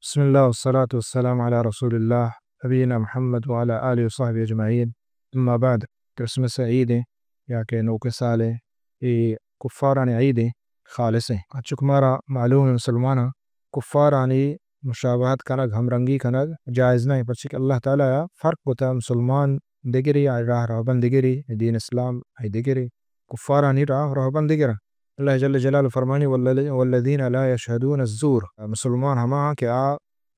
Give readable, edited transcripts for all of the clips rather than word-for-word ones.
بسم الله والصلاة والسلام على رسول الله نبينا محمد وعلى آله وصحبه أجمعين. أما بعد، كريسمس عيدة يا كينوك سالة كفارة عيدة خالصة أتشك مرة معلومة مسلمانة كفارة مشابهات كنگ ہم رنگی کنگ جائز نہیں پچک اللہ تعالی فرق ہوتا مسلمان دگری راہ رہبن دگری دین اسلام ہے دگری کفارانی راہ رہبن دگر اللہ جل جلالہ فرمانی والذین لا یشهدون الزور مسلمان ہما کہ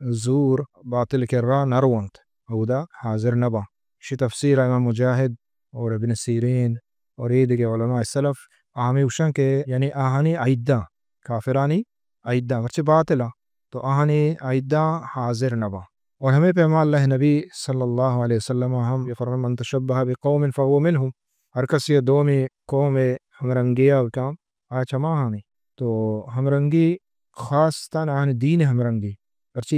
زور باطل کے راہ نروند او دا حاضر نبا شی تفسیر امام مجاہد اور ابن سیرین اور دیگر علماء السلف آہمی وشن کہ یعنی آہانی عیدہ کافرانی عیدہ ورچہ باطلہ تو آہانی عیدہ حاضر نبا اور ہمیں پیمان اللہ نبی صلی اللہ علیہ وسلم ہم فرمان من تشبہ بقوم فهو منهم ہر کسی دومی قوم ہمرنگیہ کام آچا ماہانی تو ہمرنگی خاص تن آہنی دین ہمرنگی ورچہ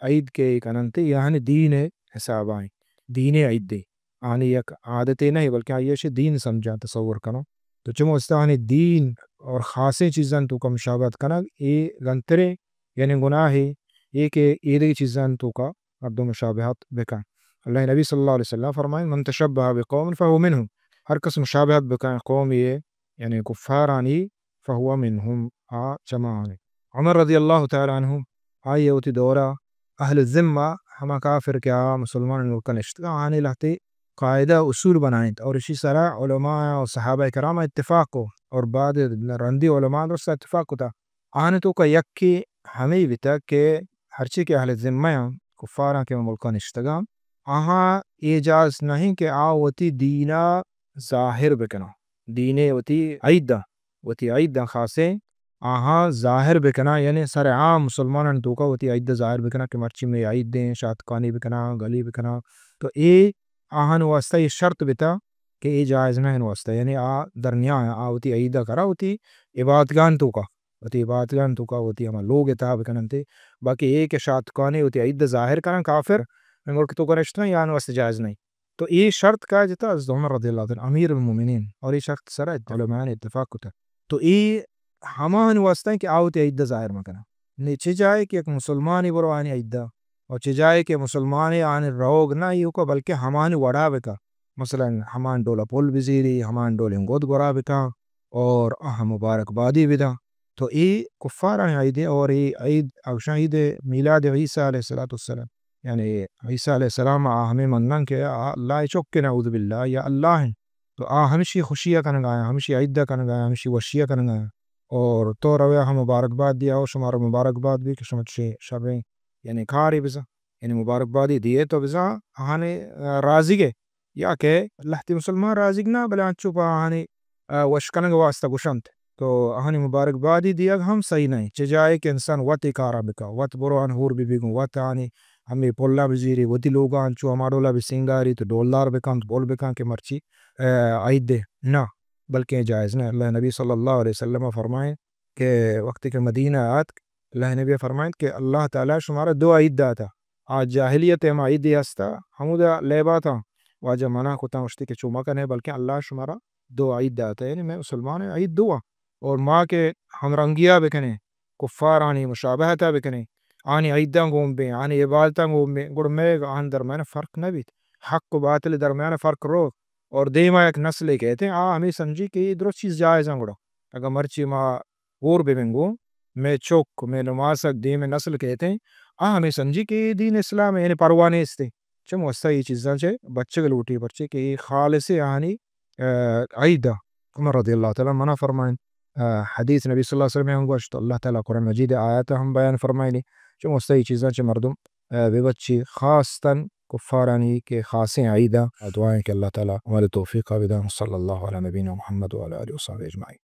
عید کے کننتے یعنی دین حساب آئیں دین عید دے آہنی یک عادتے نہیں بلکہ آئیش دین سمجھا تصور کرو تو چمو استعانی دین اور خاصیں چیزاں تو کا مشابہت کنگ گنترے یعنی گناہ ہے یہ کہ ایدی چیزاں تو کا عبد مشابہت بکن اللہ نبی صلی اللہ علیہ وسلم فرمائیں من تشبہ بقوم فهو منهم ہر کس مشابہت بکن قوم یہ یعنی کفارانی فهو منهم جماعانی عمر رضی اللہ تعالی عنہ آئیے ہوتی دورہ اہل الذمہ ہما کافر کیا مسلمان ملکن اشتگاہ آنے لہتے قاعدہ اصول بنائیں اور اسی طرح علماء اور صحابہ کرام اتفاق کو اور بعد رندی علماء درست اتفاق کو تھا آنے تو کا یکی ہمیں بھی تک کہ ہرچی کے اہل ذمہ کفارہ کے ملکان اشتگاہ آہاں اجاز نہیں کہ آوتی دینہ ظاہر بکنا دینے وتی عیدہ خاصے آہاں ظاہر بکنا یعنی سر عام مسلمانان تو کا وتی عیدہ ظاہر بکنا کہ مرچی میں عید دیں شادکانی بکنا گلی بکنا تو آہاں واسطہ یہ شرط بتا کہ یہ جائز نہیں واسطہ یعنی درمیان وتی عیدہ کرا وتی عبادگان تو کا وتی عبادگان تو کا وتی ہم لوگ اتحاب کننتے باقی یہ کہ شادکانی وتی عیدہ ظاہر کرن کافر ملک تو کرشتنا یعنی واسطہ جائز نہیں تو یہ شرط کا جتا حضرت عمر رضی اللہ عنہ امیر المومنین اور یہ شرط سرا علماء نے اتفاق کو تھا تو یہ ہمان واسطہ ہے کہ آوتی عیدہ ظاہر مکنا نیچے جائے کہ ایک مسلمانی برو آنی عیدہ اور چھ جائے کہ مسلمانی آنی روگ نہ یہ کو بلکہ ہمانی وڑا بکا مثلا ہمان ڈولا پول بزیری ہمان ڈولیں گود گورا بکا اور مبارک بادی بدا تو یہ کفارہ عید اور یہ عید اوشا عید میلاد عیسیٰ علیہ السلام یعنی عیسیٰ علیہ السلام ہمیں منن کہ اللہ چک نعوذ باللہ یا اللہ ہیں تو ہمشی خوشیہ کنگ آیا ہمشی عیدہ کنگ آیا ہمشی وشیہ کنگ آیا اور تو رویا ہم مبارکباد دیا اور شمارا مبارکباد بھی کہ شمچے شبیں یعنی کھاری بزا یعنی مبارکبادی دیے تو بزا آہانے راضی گے یا کہ اللہ تی مسلمان راضی نہ بلان چوپا آہانے وشکنگ واسطہ گشنت تو آہانے مبارکبادی دیا ہم صحیح نہیں چجائے کہ انسان وط کارا بکا وط بروان ہور بھی بگن وط آنے ہمیں پولا بزیری وطی لوگان چو ہمارولا بھی سنگاری تو دولار بکان تو بول بکان کہ مرچی عید دے نہ بلکہ جائز نہیں اللہ نبی صلی اللہ علیہ وسلم فرمائیں کہ وقت کے مدینہ آت اللہ نبی فرمائیں کہ اللہ تعالیٰ شمارا دو عید دا تھا آج جاہلیت ہم عید دی ہستا ہمودہ لیبا تھا واجہ منع کتا مشتی کے چوما کنے بلکہ اللہ شمارا دو عید دا تھا یعنی میں مسلمان عید دعا اور ماں کے ہم رنگیہ بکنے کفار آنی مشابہتا بکنے آنی عیدہ گوم بے آنی عبادتہ گوم بے گوڑ میں آن درمیان فرق نہ بیت حق و باطل درمیان فرق رو اور دیما ایک نسل کہتے ہیں ہمیں سمجھی کہ یہ درست چیز جائز ہیں گوڑا اگر مرچی ماں اور بے بنگو میں چوک میں نمازک دیم نسل کہتے ہیں ہمیں سمجھی کہ یہ دین اسلام ہے یعنی پروانے اس تے چم وسطہ یہ چیزاں چھے بچے کے لوٹی بچے کہ یہ خالص آنی عیدہ عمر رضی اللہ تعالیٰ منع فرمائیں حدیث نبی صلی اللہ علیہ وسلم گوشت اللہ تعالیٰ قرآن مجید آیات ہم بیان فرمائیں چم وسطہ یہ چیزاں چھے مردم بے بچی خاص تن کفارانی کے خاصیں عیدہ دعائیں کہ اللہ تعالیٰ ہمارے توفیق آبدان صلی اللہ علیہ نبینا محمد وعلی آلہ وصحبہ اجمعین.